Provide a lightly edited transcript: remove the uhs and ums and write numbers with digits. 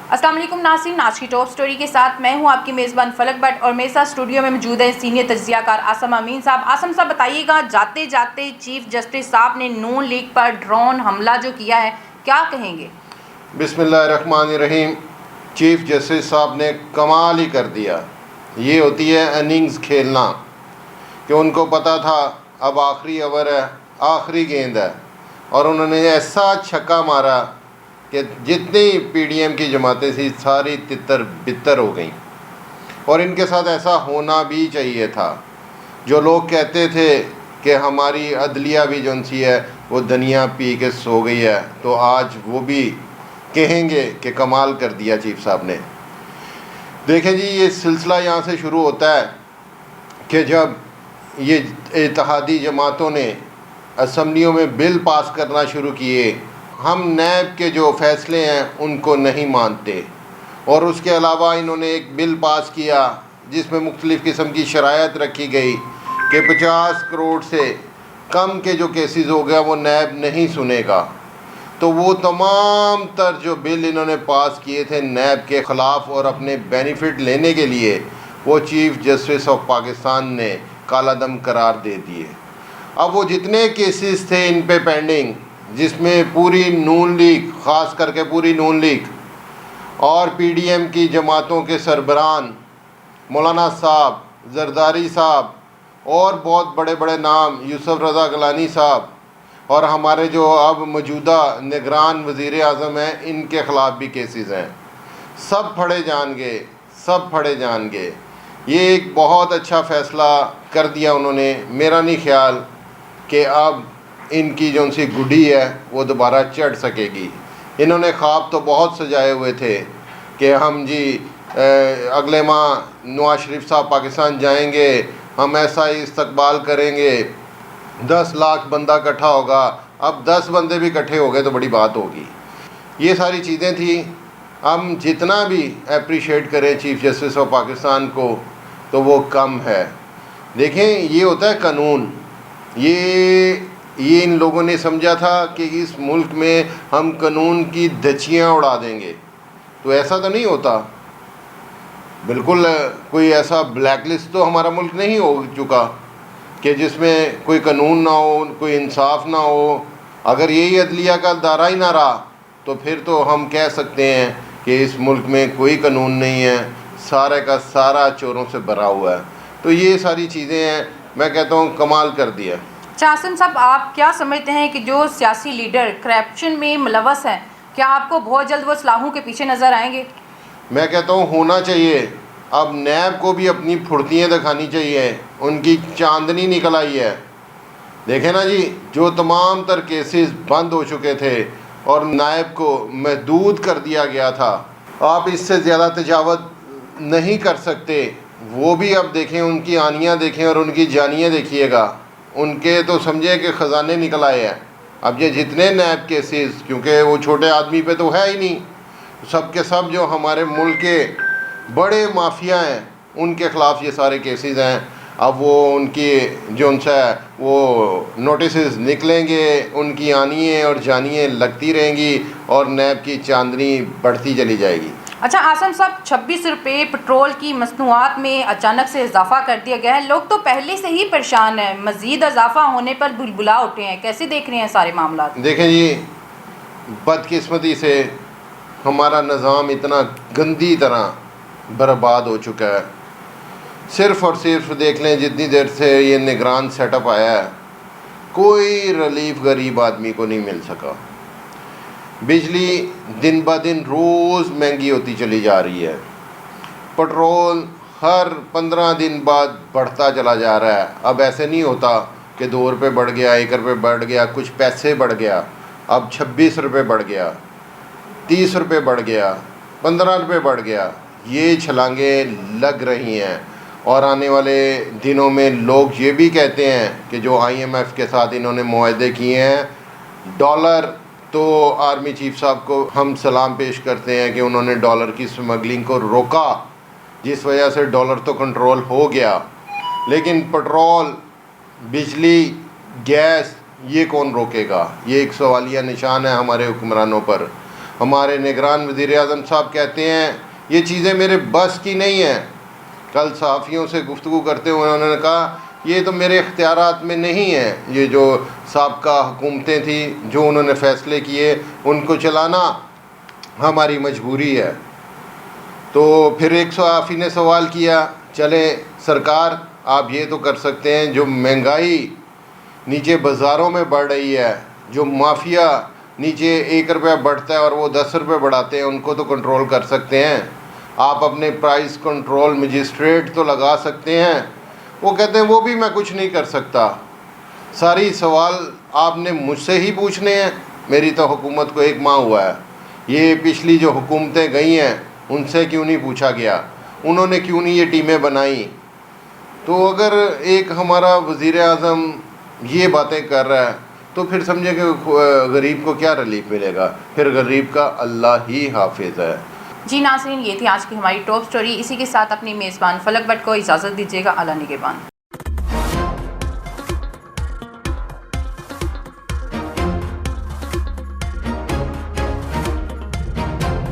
अस्सलाम वालेकुम नाज़रीन, आज की टॉप स्टोरी के साथ मैं हूं आपकी मेज़बान फलक भट्ट और मेरे साथ स्टूडियो में मौजूद है सीनियर तज्ज़ियाकार आसम अमीन साहब। आसम साहब बताइएगा, जाते जाते चीफ जस्टिस साहब ने नून लीग पर ड्रोन हमला जो किया है, क्या कहेंगे? बिस्मिल्लाहिर्रहमानिर्रहीम। चीफ जस्टिस साहब ने कमाल ही कर दिया। ये होती है इनिंग्स खेलना कि उनको पता था अब आखिरी ओवर है, आखिरी गेंद है, और उन्होंने ऐसा छक्का मारा कि जितनी पीडीएम की जमातें थी सारी तितर बितर हो गई। और इनके साथ ऐसा होना भी चाहिए था। जो लोग कहते थे कि हमारी अदलिया भी जो सी है वो दुनिया पी के सो गई है, तो आज वो भी कहेंगे कि कमाल कर दिया चीफ साहब ने। देखें जी, ये सिलसिला यहाँ से शुरू होता है कि जब ये इत्तेहादी जमातों ने असम्बलियों में बिल पास करना शुरू किए, हम नैब के जो फ़ैसले हैं उनको नहीं मानते, और उसके अलावा इन्होंने एक बिल पास किया जिसमें मुख्तलिफ़ किस्म की शराइत रखी गई कि 50 करोड़ से कम के जो केसेस हो गया वो नैब नहीं सुनेगा। तो वो तमाम तर जो बिल इन्होंने पास किए थे नैब के ख़िलाफ़ और अपने बेनिफिट लेने के लिए, वो चीफ़ जस्टिस ऑफ पाकिस्तान ने कालादम करार दे दिए। अब वो जितने केसेस थे इन पे पेंडिंग, जिसमें पूरी नून लीग, ख़ास करके पूरी नून लीग और पीडीएम की जमातों के सरबरान मौलाना साहब, जरदारी साहब और बहुत बड़े बड़े नाम, यूसुफ रज़ा गिलानी साहब और हमारे जो अब मौजूदा निगरान वज़ीर आज़म हैं, इनके ख़िलाफ़ भी केसेस हैं। सब फड़े जाएंगे, सब फड़े जाएंगे। ये एक बहुत अच्छा फ़ैसला कर दिया उन्होंने। मेरा नहीं ख्याल कि अब इनकी जो सी गुड्डी है वो दोबारा चढ़ सकेगी। इन्होंने ख्वाब तो बहुत सजाए हुए थे कि हम जी अगले माह नवाज शरीफ साहब पाकिस्तान जाएंगे, हम ऐसा ही इस्तकबाल करेंगे, 10 लाख बंदा इकट्ठा होगा। अब 10 बंदे भी इकट्ठे हो गए तो बड़ी बात होगी। ये सारी चीज़ें थी। हम जितना भी अप्रिशिएट करें चीफ़ जस्टिस ऑफ पाकिस्तान को तो वो कम है। देखें, ये होता है कानून। ये इन लोगों ने समझा था कि इस मुल्क में हम कानून की धज्जियाँ उड़ा देंगे, तो ऐसा तो नहीं होता। बिल्कुल कोई ऐसा ब्लैक लिस्ट तो हमारा मुल्क नहीं हो चुका कि जिसमें कोई कानून ना हो, कोई इंसाफ ना हो। अगर यही अदलिया का दायरा ही ना रहा तो फिर तो हम कह सकते हैं कि इस मुल्क में कोई कानून नहीं है, सारे का सारा चोरों से भरा हुआ है। तो ये सारी चीज़ें हैं, मैं कहता हूँ कमाल कर दिया। आसम साहब, आप क्या समझते हैं कि जो सियासी लीडर करप्शन में मुलव्वस हैं, क्या आपको बहुत जल्द वो सलाहों के पीछे नज़र आएंगे? मैं कहता हूँ होना चाहिए। अब नैब को भी अपनी फुर्तियाँ दिखानी चाहिए। उनकी चांदनी निकल आई है। देखें ना जी, जो तमाम तर केसेस बंद हो चुके थे और नायब को महदूद कर दिया गया था, आप इससे ज़्यादा तजावत नहीं कर सकते। वो भी अब देखें, उनकी आनियाँ देखें और उनकी जानियाँ देखिएगा। उनके तो समझे कि ख़जाने निकल आए हैं। अब ये जितने नैब केसेस, क्योंकि वो छोटे आदमी पे तो है ही नहीं, सब के सब जो हमारे मुल्क के बड़े माफिया हैं उनके ख़िलाफ़ ये सारे केसेस हैं। अब वो उनकी जो उनसे वो नोटिस निकलेंगे, उनकी आनियाँ और जानियाँ लगती रहेंगी और नैब की चांदनी बढ़ती चली जाएगी। अच्छा आसम साहब, 26 रुपये पेट्रोल की मसनूआत में अचानक से इजाफा कर दिया गया है। लोग तो पहले से ही परेशान हैं, मज़ीद इजाफा होने पर बुलबुला उठे हैं। कैसे देख रहे हैं सारे मामला? देखें जी, बदकिस्मती से हमारा निज़ाम इतना गंदी तरह बर्बाद हो चुका है। सिर्फ़ और सिर्फ देख लें, जितनी देर से ये निगरान सेटअप आया है, कोई रिलीफ गरीब आदमी को नहीं मिल सका। बिजली दिन ब दिन रोज़ महंगी होती चली जा रही है। पेट्रोल हर 15 दिन बाद बढ़ता चला जा रहा है। अब ऐसे नहीं होता कि 2 रुपये बढ़ गया, 1 रुपये बढ़ गया, कुछ पैसे बढ़ गया। अब 26 रुपये बढ़ गया, 30 रुपये बढ़ गया, 15 रुपये बढ़ गया। ये छलांगें लग रही हैं और आने वाले दिनों में लोग ये भी कहते हैं कि जो IMF के साथ इन्होंने मुआहदे किए हैं, डॉलर तो आर्मी चीफ साहब को हम सलाम पेश करते हैं कि उन्होंने डॉलर की स्मगलिंग को रोका, जिस वजह से डॉलर तो कंट्रोल हो गया। लेकिन पेट्रोल, बिजली, गैस, ये कौन रोकेगा? ये एक सवालिया निशान है हमारे हुक्मरानों पर। हमारे निगरान वज़ीर-ए-आज़म साहब कहते हैं ये चीज़ें मेरे बस की नहीं हैं। कल सहाफ़ियों से गुफ्तगू करते हुए उन्होंने कहा ये तो मेरे इख्तियारात में नहीं है, ये जो साबका हुकूमतें थी जो उन्होंने फ़ैसले किए उनको चलाना हमारी मजबूरी है। तो फिर एक सहाफ़ी ने सवाल किया, चले सरकार आप ये तो कर सकते हैं, जो महंगाई नीचे बाज़ारों में बढ़ रही है, जो माफिया नीचे 1 रुपया बढ़ता है और वो 10 रुपये बढ़ाते हैं, उनको तो कंट्रोल कर सकते हैं। आप अपने प्राइस कंट्रोल मजिस्ट्रेट तो लगा सकते हैं। वो कहते हैं वो भी मैं कुछ नहीं कर सकता। सारी सवाल आपने मुझसे ही पूछने हैं, मेरी तो हुकूमत को 1 माह हुआ है। ये पिछली जो हुकूमतें गई हैं उनसे क्यों नहीं पूछा गया, उन्होंने क्यों नहीं ये टीमें बनाई। तो अगर एक हमारा वज़ीर-ए-आज़म ये बातें कर रहा है तो फिर समझे कि गरीब को क्या रिलीफ मिलेगा, फिर गरीब का अल्लाह ही हाफिज़ है। जी नाज़रीन, ये थी आज की हमारी टॉप स्टोरी। इसी के साथ अपनी मेज़बान फलक भट्ट को इजाज़त दीजिएगा। अल्लाह निगहबान।